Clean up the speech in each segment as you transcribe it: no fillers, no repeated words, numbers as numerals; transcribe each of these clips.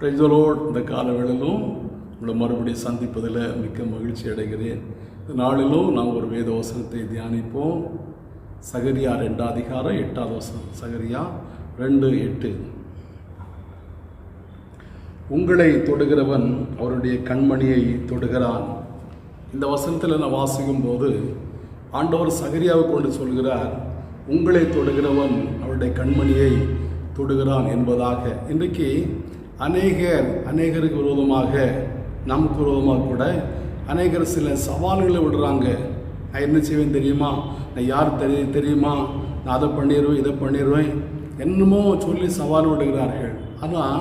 Praise the Lord. இந்த காலவேளையிலும் உங்களை மறுபடியும் சந்திப்பதில் மிக்க மகிழ்ச்சி அடைகிறேன். இந்த நாளிலும் நாம் ஒரு வேத வசனத்தை தியானிப்போம். சகரியா 2 அதிகாரம் 8வது வசனம். சகரியா 2:8. உங்களை தொடுகிறவன் அவருடைய கண்மணியை தொடுகிறான். இந்த வசனத்தில் நான் வாசிக்கும் போது ஆண்டவர் சகரியாவை கொண்டு சொல்கிறார், உங்களை தொடுகிறவன் அவருடைய கண்மணியை தொடுகிறான் என்பதாக. இன்றைக்கு அநேகருக்கு விரோதமாக, நமக்கு விரோதமாக கூட அநேகர் சில சவால்களை விடுறாங்க. நான் என்ன செய்வேன் தெரியுமா, நான் யார் தெரியுமா, நான் அதை பண்ணிடுவேன் இதை பண்ணிடுவேன் என்னமோ சொல்லி சவால் விடுகிறார்கள். ஆனால்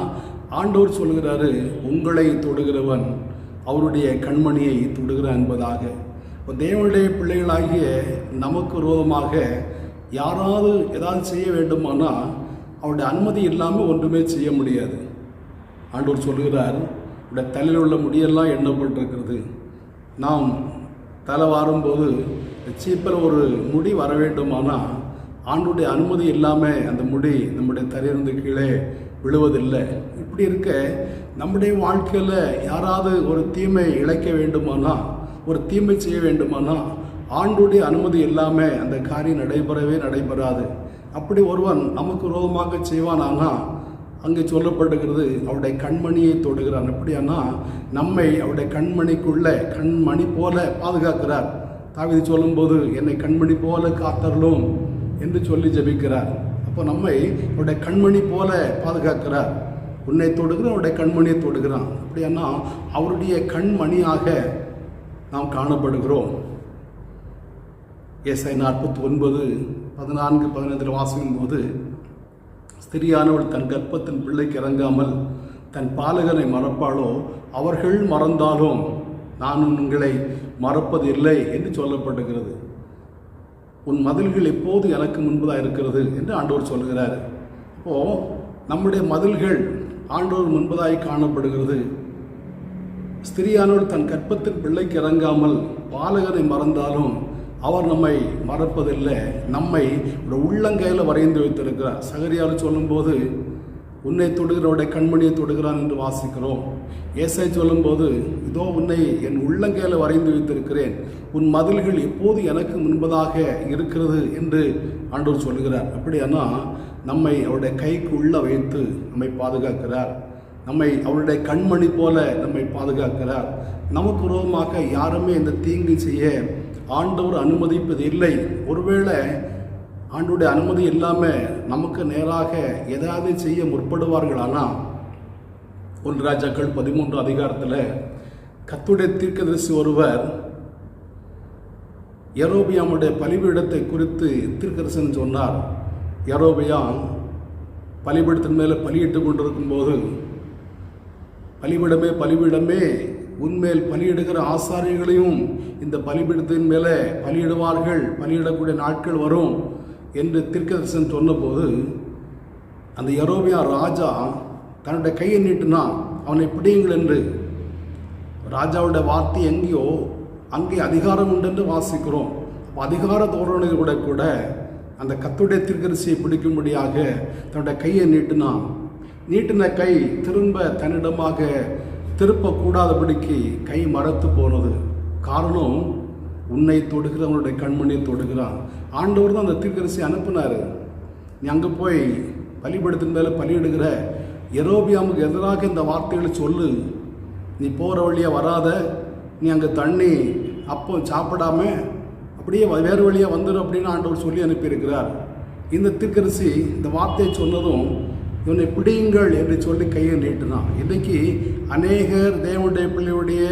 ஆண்டவர் சொல்கிறாரு, உங்களை தொடுகிறவன் அவருடைய கண்மணியை தொடுகிறான் என்பதாக. தேவனுடைய பிள்ளைகளாகிய நமக்கு விரோதமாக யாராவது ஏதாவது செய்ய வேண்டுமானால் அவருடைய அனுமதி இல்லாமல் ஒன்றுமே செய்ய முடியாது. ஆண்டவர் சொல்கிறார், உடைய தலையில் உள்ள முடியெல்லாம் எண்ணப்பட்டிருக்கிறது. நாம் தலை வாரும்போது சீப்பில் ஒரு முடி வர வேண்டுமானால் ஆண்டுடைய அனுமதி இல்லாமல் அந்த முடி நம்முடைய தலையிலிருந்து கீழே விழுவதில்லை. இப்படி இருக்க நம்முடைய வாழ்க்கையில் யாராவது ஒரு தீமை இழைக்க வேண்டுமானால், ஒரு தீமை செய்ய வேண்டுமானால் ஆண்டுடைய அனுமதி இல்லாமல் அந்த காரியம் நடைபெறாது. அப்படி ஒருவன் நமக்கு விரோதமாக செய்வானானா அங்கே சொல்லப்படுகிறது, அவருடைய கண்மணியை தொடுகிறான். அப்படியானா நம்மை அவருடைய கண்மணி போல பாதுகாக்கிறார். தாவீது சொல்லும்போது, என்னை கண்மணி போல காத்தருளும் என்று சொல்லி ஜெபிக்கிறார். அப்போ நம்மை அவருடைய கண்மணி போல பாதுகாக்கிறார். உன்னை தொடுகிற அவருடைய கண்மணியை தொடுகிறான். அப்படியானா அவருடைய கண்மணியாக நாம் காணப்படுகிறோம். ஏசாயா 49:14-15 வாசிக்கும் போது, ஸ்திரியானவள் தன் கர்ப்பத்தின் பிள்ளைக்கு இறங்காமல் தன் பாலகனை மறப்பாளோ, அவர்கள் மறந்தாலும் நான் உங்களை மறப்பதில்லை என்று சொல்லப்படுகிறது. உன் மதில்கள் எப்போது எனக்கு முன்பதாக இருக்கிறது என்று ஆண்டவர் சொல்கிறார். அப்போது நம்முடைய மதில்கள் ஆண்டவர் முன்பதாய் காணப்படுகிறது. ஸ்திரியானவள் தன் கர்ப்பத்தின் பிள்ளைக்கு இறங்காமல் பாலகனை மறந்தாலும் அவர் நம்மை மறப்பதில்லை, நம்மை ஒரு உள்ளங்கையில் வரைந்து வைத்திருக்கிறார். சகரியார் சொல்லும்போது, உன்னை தொடுகிறவருடைய கண்மணியை தொடுகிறான் என்று வாசிக்கிறோம். ஏசாயா சொல்லும்போது, இதோ உன்னை என் உள்ளங்கையில் வரைந்து வைத்திருக்கிறேன், உன் மதில்கள் எப்போது எனக்கு முன்பதாக இருக்கிறது என்று ஆண்டவர் சொல்லுகிறார். அப்படியானா நம்மை அவருடைய கைக்கு உள்ள வைத்து நம்மை பாதுகாக்கிறார். நம்மை அவருடைய கண்மணி போல நம்மை பாதுகாக்கிறார். நமக்கு விரோதமாக யாருமே இந்த தீங்கு செய்ய ஆண்டவர் அனுமதிப்பது இல்லை. ஒருவேளை ஆண்டோடைய அனுமதி இல்லாமல் நமக்கு நேராக ஏதாவது செய்ய முற்படுவார்களானால், 1 ராஜாக்கள் 13 அதிகாரத்தில் கர்த்தருடைய தீர்க்கதரிசி ஒருவர் யெரொபெயாமுடைய பலிபீடத்தை குறித்து தீர்க்கதரிசனம் சொன்னார். யெரொபெயாம் பலிபீடத்தின் மேலே பலியிட்டு கொண்டிருக்கும் போது, பலிபீடமே உன்மேல் பலியிடுகிற ஆசாரியர்களையும் இந்த பலிபீடத்தின் மேலே பலியிடுவார்கள், பலியிடக்கூடிய நாட்கள் வரும் என்று தீர்க்கதரிசனம் சொன்னபோது, அந்த யெரொபெயாம் ராஜா தன்னுடைய கையை நீட்டினான், அவனை பிடியுங்கள் என்று. ராஜாவுடைய வார்த்தை எங்கேயோ அங்கே அதிகாரம் உண்டு என்று வாசிக்கிறோம். அதிகார தோரணையோட கூட அந்த கர்த்தருடைய தீர்க்கதரிசியை பிடிக்கும்படியாக தன்னுடைய கையை நீட்டினான். நீட்டின கை திரும்ப தன்னிடமாக திருப்பக்கூடாதபடிக்கு கை மரத்து போனது. காரணம், உன்னை தொடுகிறவனுடைய கண்மணியை தொடுகிறான். ஆண்டவர் தான் அந்த தீர்க்கதரிசி அனுப்பினார். நீ அங்கே போய் பலிபீடத்தின் மேலே பலியிடுகிற யெரொபெயாமுக்கு எதிராக இந்த வார்த்தைகளை சொல்லு, நீ போகிற வழியாக வராத, நீ அங்கே தண்ணி அப்போ சாப்பிடாம அப்படியே வேறு வழியாக வந்துடும் அப்படின்னு ஆண்டவர் சொல்லி அனுப்பியிருக்கிறார். இந்த தீர்க்கதரிசி இந்த வார்த்தையை சொன்னதும், இவனை பிடியுங்கள் என்று சொல்லி கையை நீட்டினான். இன்றைக்கு அநேகர் தேவனுடைய பிள்ளையுடைய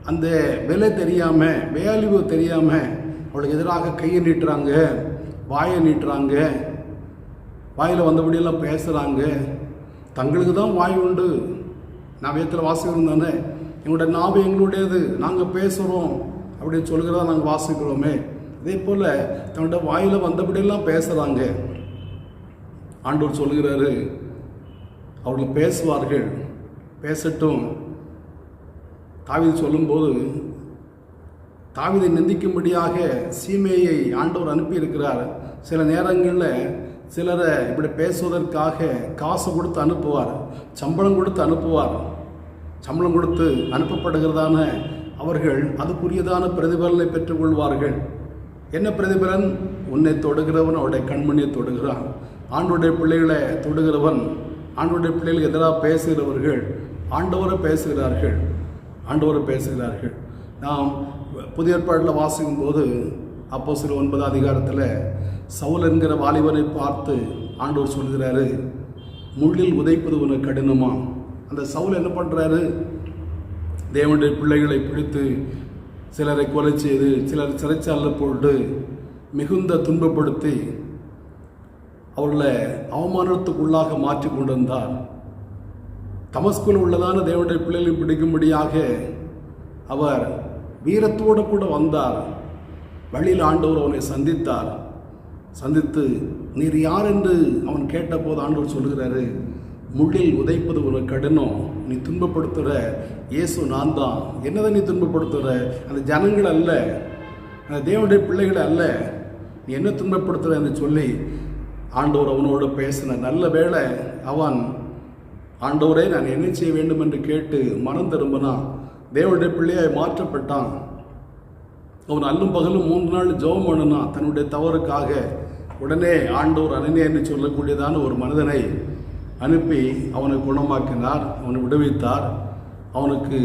அந்த விலை தெரியாமல், வேல்யூ தெரியாமல் அவளுக்கு எதிராக கையை நீட்டுறாங்க, வாயை நீட்டுறாங்க, வாயில் வந்தபடியெல்லாம் பேசுகிறாங்க. தங்களுக்கு தான் வாய் உண்டு. நான் வேதத்தில் வாசிக்கிறோம் தானே, எங்களுடைய நாவு எங்களுடையது, நாங்கள் பேசுகிறோம் அப்படின்னு சொல்கிறதா நாங்கள் வாசிக்கிறோமே. அதே போல் தன்னுடைய வாயில் வந்தபடியெல்லாம் பேசுகிறாங்க. ஆண்டவர் சொல்கிறாரு, அவர்கள் பேசுவார்கள், பேசட்டும். தாவீது சொல்லும்போது, தாவீதை நிந்திக்கும்படியாக சீமேயை ஆண்டவர் அனுப்பியிருக்கிறார். சில நேரங்களில் சிலரை இப்படி பேசுவதற்காக காசு கொடுத்து அனுப்புவார், சம்பளம் கொடுத்து அனுப்புவார். சம்பளம் கொடுத்து அனுப்பப்படுகிறதான அவர்கள் அதுக்குரியதான பிரதிபலனை பெற்றுக்கொள்வார்கள். என்ன பிரதிபலன்? உன்னை தொடுகிறவன் அவருடைய கண்மணியை தொடுகிறான். ஆண்டவருடைய பிள்ளைகளை தொடுகிறவன், ஆண்டவருடைய பிள்ளைகளுக்கு எதிராக பேசுகிறவர்கள் ஆண்டவரை பேசுகிறார்கள், ஆண்டவரை பேசுகிறார்கள். நாம் புதிய ஏற்பாட்டில் வாசிக்கும் போது அப்போஸ்தலர் 9 அதிகாரத்தில் சவுல் என்கிற வாலிபனை பார்த்து ஆண்டவர் சொல்கிறாரு, முள்ளில் உதைப்பது உனக்கு கடினமா? அந்த சவுல் என்ன பண்ணுறாரு? தேவனுடைய பிள்ளைகளை பிடித்து சிலரை கொலை செய்து சிலர் சிறைச்சாலையில் போட்டு மிகுந்த துன்பப்படுத்தி அவர்களை அவமானத்துக்குள்ளாக மாற்றி கொண்டிருந்தார். தமஸ்குவில் உள்ளதான தேவனுடைய பிள்ளைகளை பிடிக்கும்படியாக அவர் வீரத்தோடு கூட வந்தார். வழியில் ஆண்டவர் அவனை சந்தித்து நீர் யார் என்று அவன் கேட்டபோது ஆண்டவர் சொல்கிறாரு, முள்ளில் உதைப்பது ஒரு கடினம், நீ துன்பப்படுத்துகிற இயேசு நான் தான். என்னதை நீ துன்பப்படுத்துகிற? அந்த ஜனங்கள் அல்ல, அந்த தேவனுடைய பிள்ளைகளை அல்ல, நீ என்ன துன்பப்படுத்துகிற என்று சொல்லி ஆண்டவர் அவனோடு பேசின. நல்ல வேளை அவன் ஆண்டவரே நான் என்ன செய்ய வேண்டும் என்று கேட்டு மனம் திரும்பினான், தேவனுடைய பிள்ளையாய் மாற்றப்பட்டான். அவன் அல்லும் பகலும் 3 நாள் ஜெபம் பண்ணினான் தன்னுடைய தவறுக்காக. உடனே ஆண்டவர் அனனியா என்று சொல்லக்கூடியதான ஒரு மனிதனை அனுப்பி அவனை குணமாக்கினார், அவனை விடுவித்தார், அவனுக்கு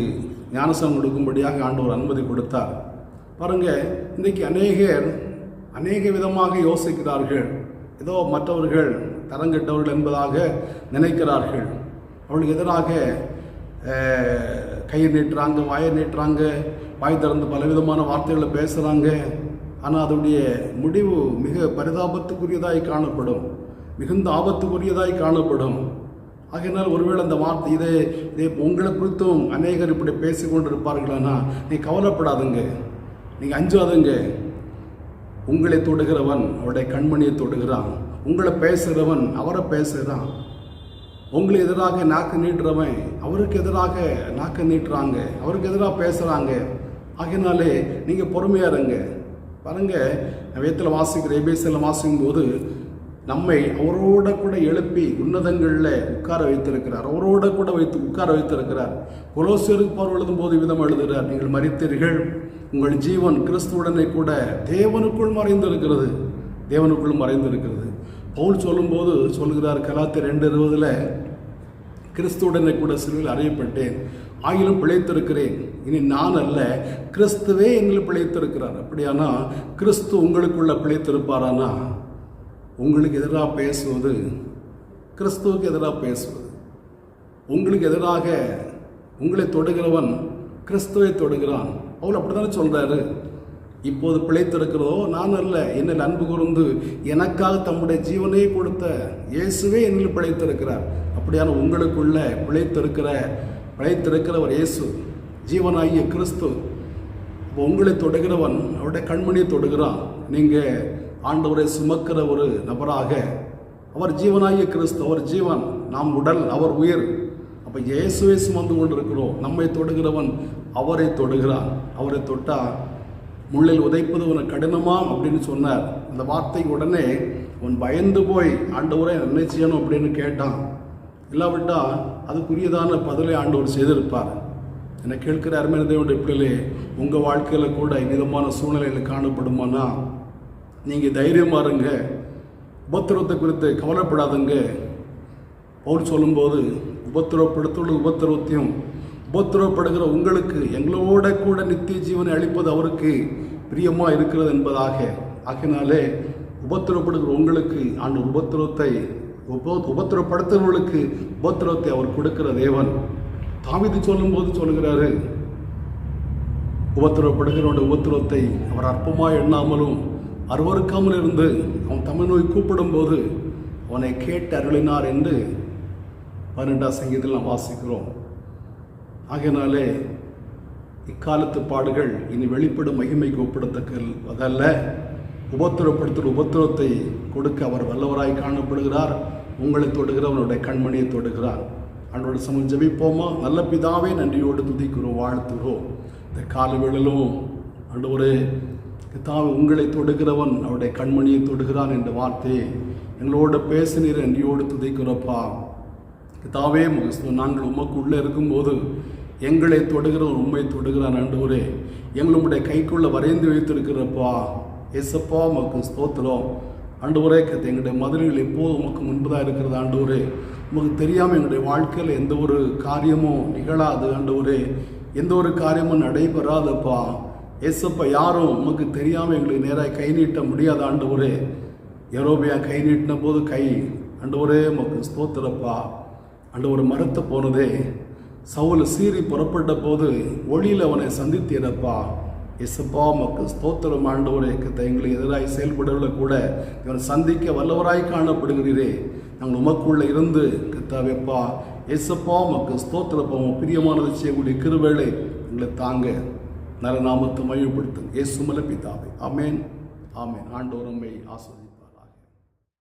ஞானஸ்நானம் கொடுக்கும்படியாக ஆண்டவர் அனுமதி கொடுத்தார். பாருங்க, இன்றைக்கு அநேக விதமாக யோசிக்கிறார்கள். ஏதோ மற்றவர்கள் தரங்கெட்டவர்கள் என்பதாக நினைக்கிறார்கள். அவளுக்கு எதிராக கையை நீட்டுறாங்க, வாயை நீட்டுறாங்க, வாய் திறந்து பலவிதமான வார்த்தைகளை பேசுகிறாங்க. ஆனால் அதனுடைய முடிவு மிக பரிதாபத்துக்குரியதாய் காணப்படும், மிகுந்த ஆபத்துக்குரியதாய் காணப்படும். ஆகையினால் ஒருவேளை அந்த வார்த்தை இதே உங்களை குறித்தும் அநேகர் இப்படி பேசி கொண்டு இருப்பார்களானா, நீ கவலைப்படாதுங்க, நீங்கள் அஞ்சாதுங்க. உங்களை தொடுகிறவன் அவருடைய கண்மணியை தொடுகிறான், உங்களை பேசுகிறவன் அவரை பேசுகிறான். உங்களை எதிராக நாக்கு நீட்டுறவன் அவருக்கு எதிராக நாக்கு நீட்டுறாங்க, அவருக்கு எதிராக பேசுகிறாங்க. ஆகையினாலே நீங்கள் பொறுமையாக இருங்க. பாருங்க, வேதத்தில் வாசிக்கிற எபேசியரில் வாசிக்கும் போது நம்மை அவரோட கூட எழுப்பி உன்னதங்களில் உட்கார வைத்திருக்கிறார், அவரோட கூட உட்கார வைத்திருக்கிறார். கொலோசியருக்கு பவுல் எழுதும் போது விதம் எழுதுகிறார், நீங்கள் மரித்தீர்கள், உங்கள் ஜீவன் கிறிஸ்துவுடனே கூட தேவனுக்குள் மறைந்திருக்கிறது, தேவனுக்குள் மறைந்திருக்கிறது. பவுல் சொல்லும்போது சொல்கிறார் கலாத்தியர் 2:20, கிறிஸ்துவுடனே கூட சிலுவையில் அறையப்பட்டேன், ஆகிலும் பிழைத்திருக்கிறேன், இனி நான் அல்ல கிறிஸ்துவே எங்களை பிழைத்திருக்கிறார். அப்படியானா கிறிஸ்து உங்களுக்குள்ள பிழைத்திருப்பாரானா, உங்களுக்கு எதிராக பேசுவது, கிறிஸ்துவுக்கு எதிராக பேசுவது, உங்களுக்கு எதிராக உங்களை தொடுகிறவன் கிறிஸ்துவை தொடுகிறான். அவள் அப்படித்தானே சொல்றாரு. இப்போது பிழைத்திருக்கிறதோ நான் அல்ல, என்னில் அன்பு கூர்ந்து எனக்காக தம்முடைய ஜீவனை கொடுத்த இயேசுவே என்னில் பிழைத்திருக்கிறார். அப்படியான உங்களுக்குள்ள பிழைத்திருக்கிறவர் இயேசு, ஜீவனாகிய கிறிஸ்து. இப்போ உங்களை தொடுகிறவன் அவருடைய கண்மணியை தொடுகிறான். நீங்கள் ஆண்டவரை சுமக்கிற ஒரு நபராக, அவர் ஜீவனாகிய கிறிஸ்து, அவர் ஜீவன், நாம் உடல், அவர் உயிர். அப்போ இயேசுவை சுமந்து கொண்டிருக்கிறோம். நம்மை தொடுகிறவன் அவரை தொடுகிறான். அவரை தொட்டால் முள்ளில் உதைப்பது உனக்கு கடினமா அப்படின்னு சொன்னார். அந்த வார்த்தை உடனே அவன் பயந்து போய் ஆண்டவரை என்ன செய்யணும் அப்படின்னு கேட்டான். இல்லாவிட்டால் அதுக்குரியதான பதிலை ஆண்டவர் செய்திருப்பார். என்னை கேட்கிற அருமையான தேவனுடைய பிள்ளைகளே, உங்கள் வாழ்க்கையில் கூட விதமான சூழ்நிலையில் காணப்படுமானா நீங்கள் தைரியமாக இருங்க, உபத்திரவத்தை குறித்து கவலைப்படாதுங்க. பவுல் சொல்லும்போது உபத்திரவப்படுத்துள்ள உபத்திரவத்தையும் உபத்திரவப்படுகிற உங்களுக்கு எங்களோட கூட நித்திய ஜீவனை அளிப்பது அவருக்கு பிரியமாக இருக்கிறது என்பதாக. ஆகினாலே உபத்திரவப்படுகிற உங்களுக்கு ஆண்டு உபத்திரப்படுத்துகிறவர்களுக்கு உபத்திரவத்தை அவர் கொடுக்கிற தேவன். தாவீது சொல்லும்போது சொல்கிறாரு, உபத்திரவப்படுகிறவனுடைய உபத்திரவத்தை அவர் அற்பமாக எண்ணாமலும் அருவருக்காமல் இருந்து அவன் தமிழ் நோய் கூப்பிடும் போது அவனை கேட்டு அருளினார் என்று 12ஆம் சங்கீதத்தில் நாம் வாசிக்கிறோம். ஆகையினாலே இக்காலத்து பாடுகள் இனி வெளிப்படும் மகிமைக்கு ஒப்பிடத்தக்கதல்ல. உபத்திரப்படுத்துகிற உபத்திரவத்தை கொடுக்க அவர் வல்லவராய் காணப்படுகிறார். உங்களை தொடுகிறவனுடைய கண்மணியை தொடுகிறார். அவனோட சமம் ஜெபிப்போமா? நல்ல பிதாவே, நன்றியோடு துதிக்கிறோம், வாழ்த்துகிறோம். இந்த காலவேளையிலும் ஆண்டவரே, பிதாவே உங்களை தொடுகிறவன் அவருடைய கண்மணியை தொடுகிறான் என்ற வார்த்தையை எங்களோட பேசினீர் என்றோடு துதிக்கிறப்பா. கர்த்தாவே நாங்கள் உமக்குள்ளே இருக்கும்போது எங்களை தொடுகிற உண்மை தொடுகிறான் ஆண்டவரே. எங்களுடைய கைக்குள்ளே வரைந்து வைத்திருக்கிறப்பா. ஏசப்பா உமக்கு ஸ்தோத்திரம் ஆண்டவரே. எங்களுடைய மதுரைகள் எப்போது உமக்கு முன்பதாக இருக்கிறது ஆண்டவரே. உமக்கு தெரியாமல் எங்களுடைய வாழ்க்கையில் எந்த ஒரு காரியமும் நிகழாது ஆண்டவரே. எந்த ஒரு காரியமும் நடைபெறாதப்பா. ஏசப்பா யாரும் உமக்கு தெரியாமல் எங்களுக்கு நேராக கை நீட்ட முடியாத ஆண்டவரே. யெரொபெயா கை நீட்டின போது கை ஆண்டவரே உமக்கு ஸ்தோத்திரப்பா. ஆண்டவர் மறுத்து போனதே சவுல் சீறி புறப்பட்ட போது ஒளியில் அவனை சந்தித்தீரப்பா. இயேசுப்பா உமக்கு ஸ்தோத்திரம் ஆண்டவரே. எங்களுக்கு எதிராக செயல்படவில்லை கூட இவனை சந்திக்க வல்லவராய் காணப்படுகிறீரே. நாங்கள் உமக்குள்ளே இருந்து கர்த்தாவேப்பா இயேசுப்பா உமக்கு ஸ்தோத்திரப்பா. பிரியமானது செய்யக்கூடிய கிருபைகளை எங்களை தாங்க நல்ல நாமத்தை மையப்படுத்தும் இயேசு மூலம் பிதாவே. ஆமென் ஆமென். ஆண்டவர் உம்மை ஆசீர்வதிப்பார்.